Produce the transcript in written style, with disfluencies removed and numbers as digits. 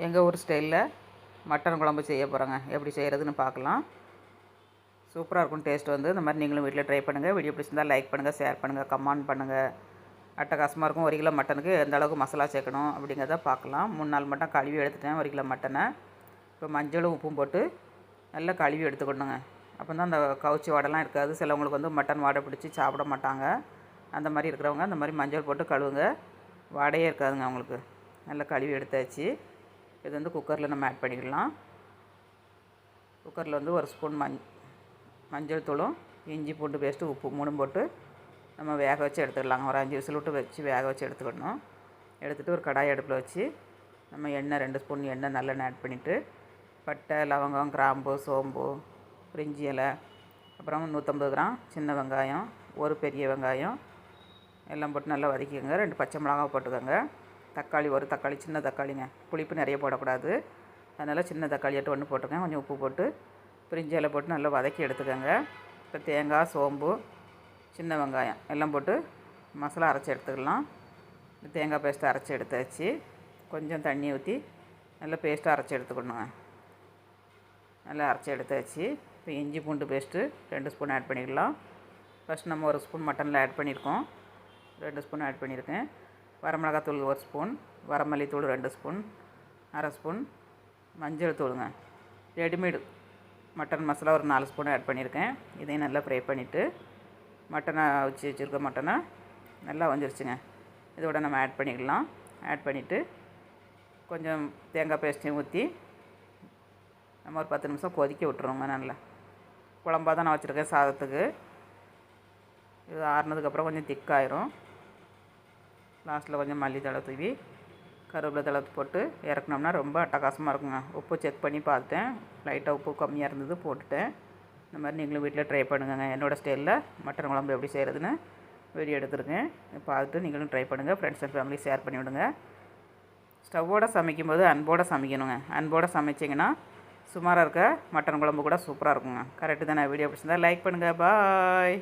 எங்கள் ஊர் ஸ்டைலில் மட்டன் குழம்பு செய்ய போகிறோங்க. எப்படி செய்கிறதுன்னு பார்க்கலாம். சூப்பராக இருக்கும் டேஸ்ட். இந்த மாதிரி நீங்களும் வீட்டில் ட்ரை பண்ணுங்கள். வீடியோ பிடிச்சிருந்தால் லைக் பண்ணுங்கள், ஷேர் பண்ணுங்கள், கமெண்ட் பண்ணுங்கள். அட்டகாசமாக இருக்கும். 1 கிலோ மட்டனுக்கு எந்த அளவுக்கு மசாலா சேர்க்கணும் அப்படிங்கிறத பார்க்கலாம். 3 நாள் மட்டும் கழுவி எடுத்துட்டேன் 1 கிலோ மட்டனை. இப்போ மஞ்சளும் உப்பும் போட்டு நல்லா கழுவி எடுத்துக்கணுங்க. அப்போ தான் அந்த கவுச்சி வாடெல்லாம் இருக்காது. சிலவங்களுக்கு மட்டன் வாடை பிடிச்சி சாப்பிட மாட்டாங்க. அந்த மாதிரி இருக்கிறவங்க அந்த மாதிரி மஞ்சள் போட்டு கழுவுங்க. வாடையே இருக்காதுங்க அவங்களுக்கு. நல்லா கழுவி எடுத்தாச்சு. இது குக்கரில் நம்ம ஆட் பண்ணிக்கலாம். குக்கரில் 1 ஸ்பூன் மஞ்சள் தூளும் இஞ்சி பூண்டு பேஸ்ட்டு உப்பு 3 போட்டு நம்ம வேக வச்சு எடுத்துக்கலாங்க. ஒரு 5 விசில் விட்டு வச்சு வேக வச்சு எடுத்துக்கணும். எடுத்துகிட்டு ஒரு கடாய் அடுப்பில் வச்சு நம்ம எண்ணெய் 2 ஸ்பூன் எண்ணெய் நல்லெண்ணெய் ஆட் பண்ணிவிட்டு பட்டை, லவங்கம், கிராம்பு, சோம்பு, பிரிஞ்சி இலை, அப்புறம் 150 கிராம் சின்ன வெங்காயம், ஒரு பெரிய வெங்காயம் எல்லாம் போட்டு நல்லா வதக்கிக்கோங்க. 2 பச்சை மிளகாய் போட்டுக்கோங்க. தக்காளி, ஒரு தக்காளி, சின்ன தக்காளிங்க. புளிப்பு நிறைய போடக்கூடாது. அதனால் சின்ன தக்காளியாட்டு 1 போட்டுக்கோங்க. கொஞ்சம் உப்பு போட்டு பிரிஞ்சி இலை போட்டு நல்லா வதக்கி எடுத்துக்கோங்க. இப்போ தேங்காய், சோம்பு, சின்ன வெங்காயம் எல்லாம் போட்டு மசாலா அரைச்சி எடுத்துக்கலாம். தேங்காய் பேஸ்ட்டு அரைச்சி எடுத்தாச்சு. கொஞ்சம் தண்ணி ஊற்றி நல்லா பேஸ்ட்டாக அரைச்சி எடுத்துக்கணுங்க. நல்லா அரைச்சி எடுத்தாச்சு. இப்போ இஞ்சி பூண்டு பேஸ்ட்டு 2 ஸ்பூன் ஆட் பண்ணிக்கலாம். ஃபஸ்ட் நம்ம 1 ஸ்பூன் மட்டனில் ஆட் பண்ணியிருக்கோம். 2 ஸ்பூன் ஆட் பண்ணியிருக்கேன். வரமிளகாத்தூள் 1 ஸ்பூன், வரமல்லித்தூள் 2 ஸ்பூன், அரை ஸ்பூன் மஞ்சள் தூளுங்க. ரெடிமேடு மட்டன் மசாலா ஒரு 4 ஸ்பூன் ஆட் பண்ணியிருக்கேன். இதையும் நல்லா ஃப்ரை பண்ணிவிட்டு மட்டனை வச்சுருக்க மட்டனை நல்லா வந்துருச்சுங்க. இதோட நம்ம ஆட் பண்ணிக்கலாம். ஆட் பண்ணிவிட்டு கொஞ்சம் தேங்காய் பேஸ்ட்டையும் ஊற்றி நம்ம ஒரு 10 நிமிஷம் கொதிக்க விட்டுருவோங்க. நல்லா குழம்பாக தான் நான் வச்சுருக்கேன் சாதத்துக்கு. இது ஆறுனதுக்கப்புறம் கொஞ்சம் திக்காயிரும். லாஸ்ட்டில் கொஞ்சம் மல்லித்தழை தூவி கருவேப்பிலை தழை போட்டு இறக்குனோம்னா ரொம்ப அட்டகாசமாக இருக்குங்க. உப்பு செக் பண்ணி பார்த்துட்டேன். லைட்டாக உப்பு கம்மியாக இருந்தது, போட்டுட்டேன். இந்த மாதிரி நீங்களும் வீட்டில் ட்ரை பண்ணுங்கள். என்னோடய ஸ்டைலில் மட்டன் குழம்பு எப்படி செய்கிறதுன்னு வீடியோ எடுத்துருக்கேன். பார்த்துட்டு நீங்களும் ட்ரை பண்ணுங்கள். ஃப்ரெண்ட்ஸ் அண்ட் ஃபேமிலி ஷேர் பண்ணி விடுங்க. ஸ்டவ்வோடு சமைக்கும்போது அன்போடு சமைக்கணுங்க. அன்போடு சமைச்சிங்கன்னா சுமாராக இருக்க மட்டன் குழம்பு கூட சூப்பராக இருக்குங்க. கரெக்டு தானே? வீடியோ பிடிச்சிருந்தா லைக் பண்ணுங்கள். பாய்.